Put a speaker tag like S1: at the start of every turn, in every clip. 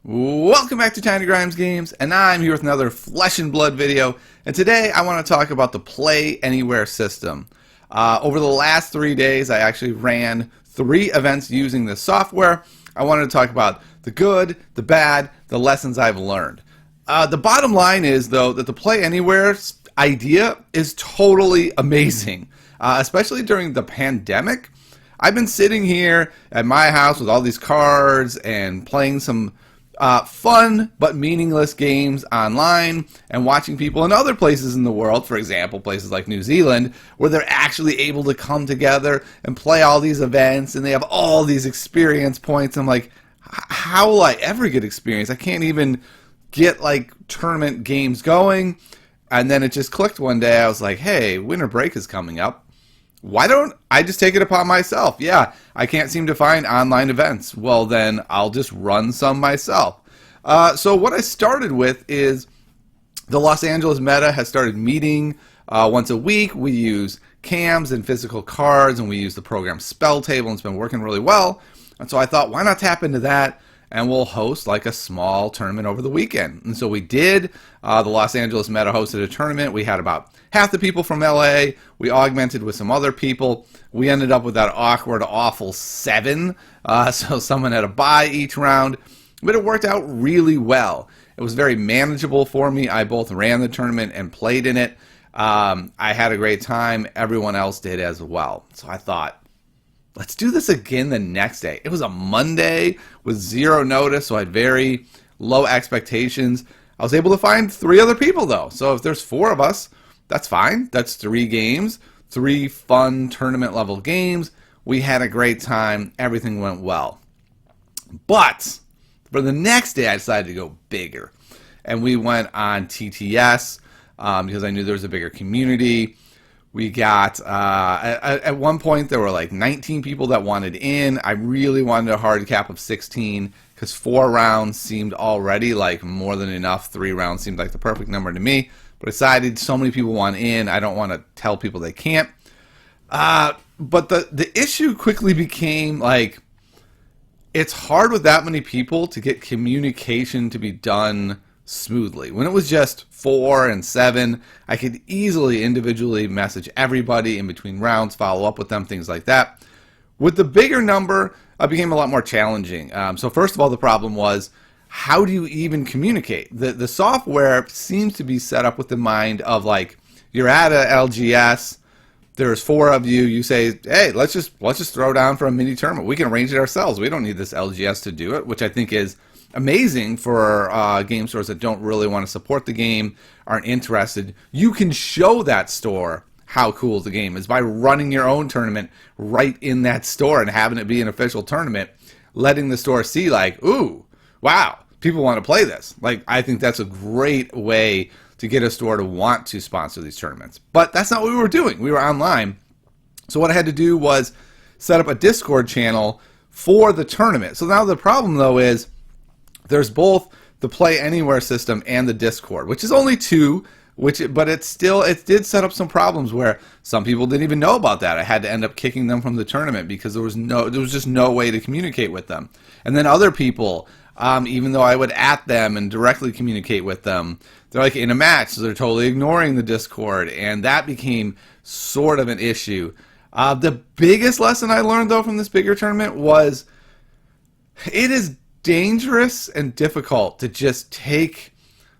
S1: Welcome back to Tiny Grimes Games, and I'm here with another Flesh and Blood video, and today I want to talk about the Play Anywhere system. Over the last 3 days, I actually ran 3 events using this software. I wanted to talk about the good, the bad, the lessons I've learned. The bottom line is, though, that the Play Anywhere idea is totally amazing, especially during the pandemic. I've been sitting here at my house with all these cards and playing some fun but meaningless games online and watching people in other places in the world, for example, places like New Zealand, where they're actually able to come together and play all these events and they have all these experience points. I'm like, how will I ever get experience? I can't even get like tournament games going. And then it just clicked one day. I was like, hey, winter break is coming up. Why don't I just take it upon myself? Yeah, I can't seem to find online events. Well, then I'll just run some myself. So what I started with is the Los Angeles meta has started meeting once a week. We use cams and physical cards, and we use the program Spell Table, and it's been working really well. And so I thought, why not tap into that? And we'll host like a small tournament over the weekend. And so we did. The Los Angeles Meta hosted a tournament. We had about half the people from LA. We augmented with some other people. We ended up with that awkward, awful 7. So someone had a bye each round. But it worked out really well. It was very manageable for me. I both ran the tournament and played in it. I had a great time. Everyone else did as well. So I thought, let's do this again the next day. It was a Monday with 0 notice, so I had very low expectations. I was able to find 3 other people, though. So if there's 4 of us, that's fine. That's 3 games, 3 fun tournament-level games. We had a great time. Everything went well. But for the next day, I decided to go bigger. And we went on TTS because I knew there was a bigger community. We got, at one point, there were like 19 people that wanted in. I really wanted a hard cap of 16 because 4 rounds seemed already like more than enough. 3 rounds seemed like the perfect number to me. But I decided so many people want in, I don't want to tell people they can't. But the issue quickly became like, it's hard with that many people to get communication to be done smoothly. When it was just 4 and 7, I could easily individually message everybody in between rounds, follow up with them, things like that. With the bigger number, it became a lot more challenging. So first of all, the problem was, how do you even communicate? The software seems to be set up with the mind of like, you're at a LGS, there's 4 of you, you say, hey, let's just throw down for a mini tournament. We can arrange it ourselves. We don't need this LGS to do it, which I think is amazing for game stores that don't really want to support the game, aren't interested. You can show that store how cool the game is by running your own tournament right in that store and having it be an official tournament, letting the store see like, ooh, wow, people want to play this. Like, I think that's a great way to get a store to want to sponsor these tournaments. But that's not what we were doing. We were online. So what I had to do was set up a Discord channel for the tournament. So now the problem, though, is there's both the Play Anywhere system and the Discord, which is only 2, but it did set up some problems where some people didn't even know about that. I had to end up kicking them from the tournament because there was just no way to communicate with them. And then other people, even though I would at them and directly communicate with them, they're like in a match, so they're totally ignoring the Discord, and that became sort of an issue. The biggest lesson I learned, though, from this bigger tournament was it is dangerous and difficult to just take,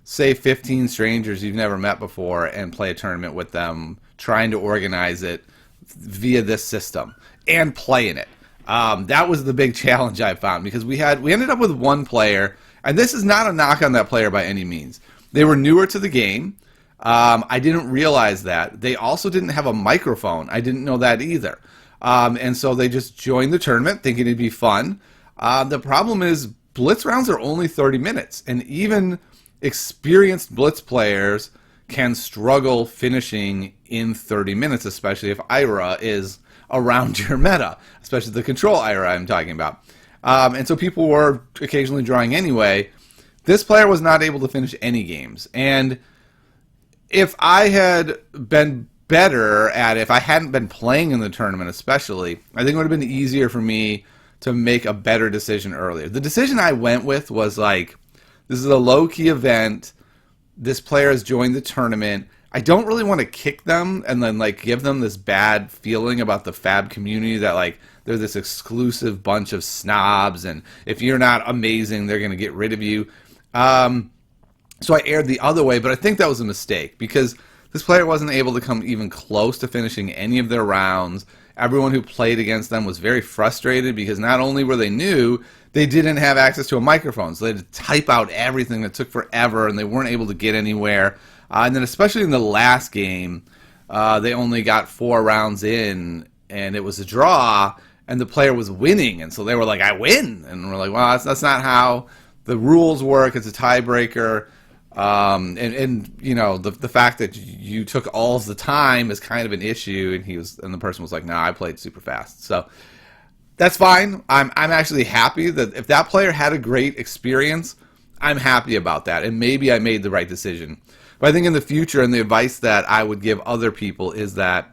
S1: say, 15 strangers you've never met before and play a tournament with them, trying to organize it via this system and play in it. That was the big challenge I found, because we ended up with 1 player, and this is not a knock on that player by any means. They were newer to the game. I didn't realize that. They also didn't have a microphone. I didn't know that either. And so they just joined the tournament thinking it'd be fun. The problem is blitz rounds are only 30 minutes, and even experienced blitz players can struggle finishing in 30 minutes, especially if IRA is around your meta, especially the control IRA I'm talking about. And so people were occasionally drawing anyway. This player was not able to finish any games. And if I had been better at it, if I hadn't been playing in the tournament especially, I think it would have been easier for me to make a better decision earlier. The decision I went with was like, this is a low-key event. This player has joined the tournament. I don't really want to kick them and then like give them this bad feeling about the FAB community that like they're this exclusive bunch of snobs, and if you're not amazing, they're going to get rid of you. So I aired the other way, but I think that was a mistake because this player wasn't able to come even close to finishing any of their rounds. Everyone who played against them was very frustrated because not only were they new, they didn't have access to a microphone, so they had to type out everything that took forever, and they weren't able to get anywhere. And then especially in the last game, they only got 4 rounds in, and it was a draw, and the player was winning, and so they were like, I win! And we're like, well, that's not how the rules work. It's a tiebreaker. And you know, the fact that you took all the time is kind of an issue, and the person was like, no, I played super fast. So that's fine. I'm actually happy that if that player had a great experience, I'm happy about that, and maybe I made the right decision. But I think in the future, and the advice that I would give other people is that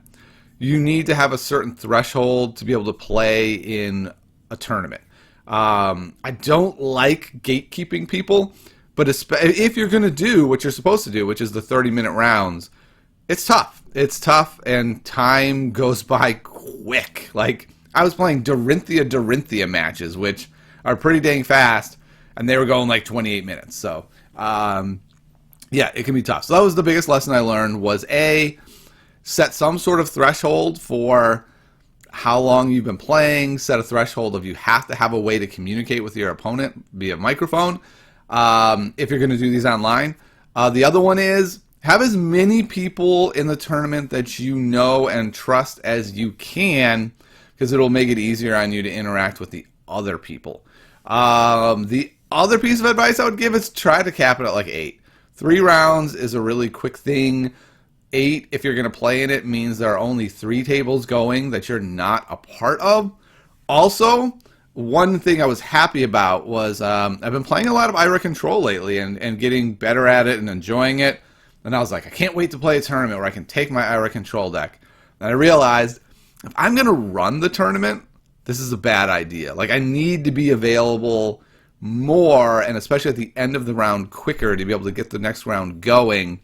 S1: you need to have a certain threshold to be able to play in a tournament. I don't like gatekeeping people, but if you're going to do what you're supposed to do, which is the 30-minute rounds, it's tough. It's tough, and time goes by quick. Like, I was playing Dorinthia matches, which are pretty dang fast, and they were going like 28 minutes. So, yeah, it can be tough. So that was the biggest lesson I learned was, A, set some sort of threshold for how long you've been playing. Set a threshold of you have to have a way to communicate with your opponent via microphone if you're going to do these online. The other one is have as many people in the tournament that you know and trust as you can, because it'll make it easier on you to interact with the other people. The other piece of advice I would give is try to cap it at like 8. 3 rounds is a really quick thing. 8, if you're going to play in it, means there are only 3 tables going that you're not a part of. Also, one thing I was happy about was I've been playing a lot of Ira Control lately and getting better at it and enjoying it. And I was like, I can't wait to play a tournament where I can take my Ira Control deck. And I realized if I'm going to run the tournament, this is a bad idea. Like, I need to be available more, and especially at the end of the round quicker, to be able to get the next round going.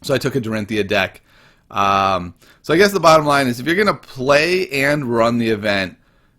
S1: So I took a Dorinthia deck. So I guess the bottom line is if you're going to play and run the event,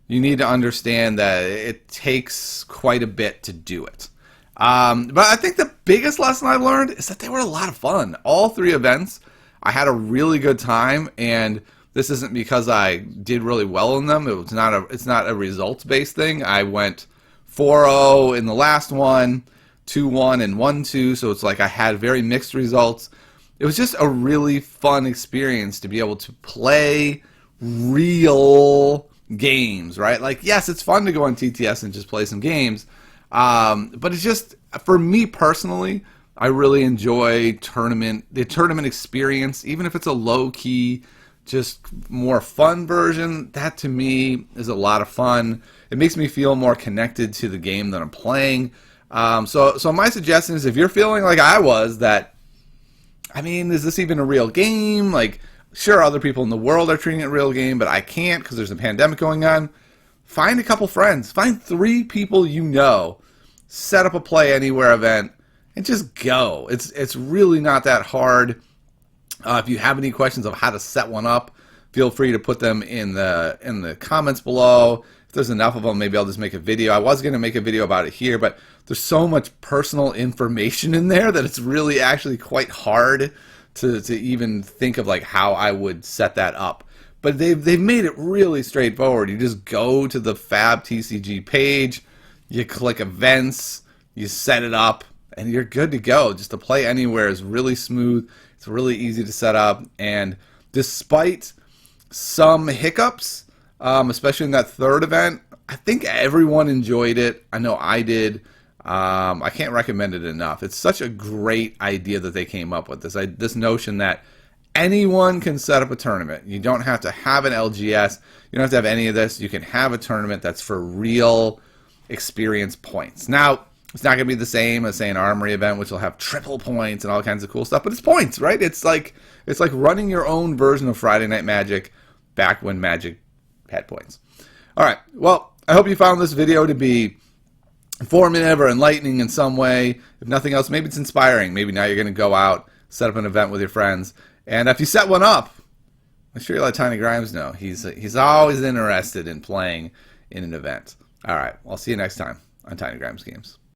S1: you need to understand that it takes quite a bit to do it. But I think the biggest lesson I learned is that they were a lot of fun. All 3 events, I had a really good time, and this isn't because I did really well in them. It's not a results-based thing. I went 4-0 in the last one, 2-1 and 1-2, so it's like I had very mixed results. It was just a really fun experience to be able to play real games, right? Like, yes, it's fun to go on TTS and just play some games, but it's just, for me personally, I really enjoy the tournament experience, even if it's a low-key, just more fun version. That to me is a lot of fun. It makes me feel more connected to the game that I'm playing. So my suggestion is, if you're feeling like I was, that, I mean, is this even a real game? Like, sure, other people in the world are treating it a real game, but I can't because there's a pandemic going on. Find a couple friends. Find 3 people you know. Set up a Play Anywhere event and just go. It's really not that hard. If you have any questions of how to set one up, feel free to put them in the comments below. If there's enough of them, maybe I'll just make a video. I was going to make a video about it here, but there's so much personal information in there that it's really actually quite hard to even think of like how I would set that up. But they've made it really straightforward. You just go to the FAB TCG page, you click events, you set it up, and you're good to go. Just the Play Anywhere is really smooth. It's really easy to set up, and despite some hiccups, especially in that 3rd event, I think everyone enjoyed it. I know I did. I can't recommend it enough. It's such a great idea that they came up with, this notion that anyone can set up a tournament. You don't have to have an LGS. You don't have to have any of this. You can have a tournament that's for real experience points. Now, it's not going to be the same as, say, an Armory event, which will have triple points and all kinds of cool stuff, but it's points, right? It's like running your own version of Friday Night Magic back when Magic had points. All right, well, I hope you found this video to be informative or enlightening in some way. If nothing else, maybe it's inspiring. Maybe now you're going to go out, set up an event with your friends. And if you set one up, make sure you let Tiny Grimes know. He's always interested in playing in an event. All right, I'll see you next time on Tiny Grimes Games.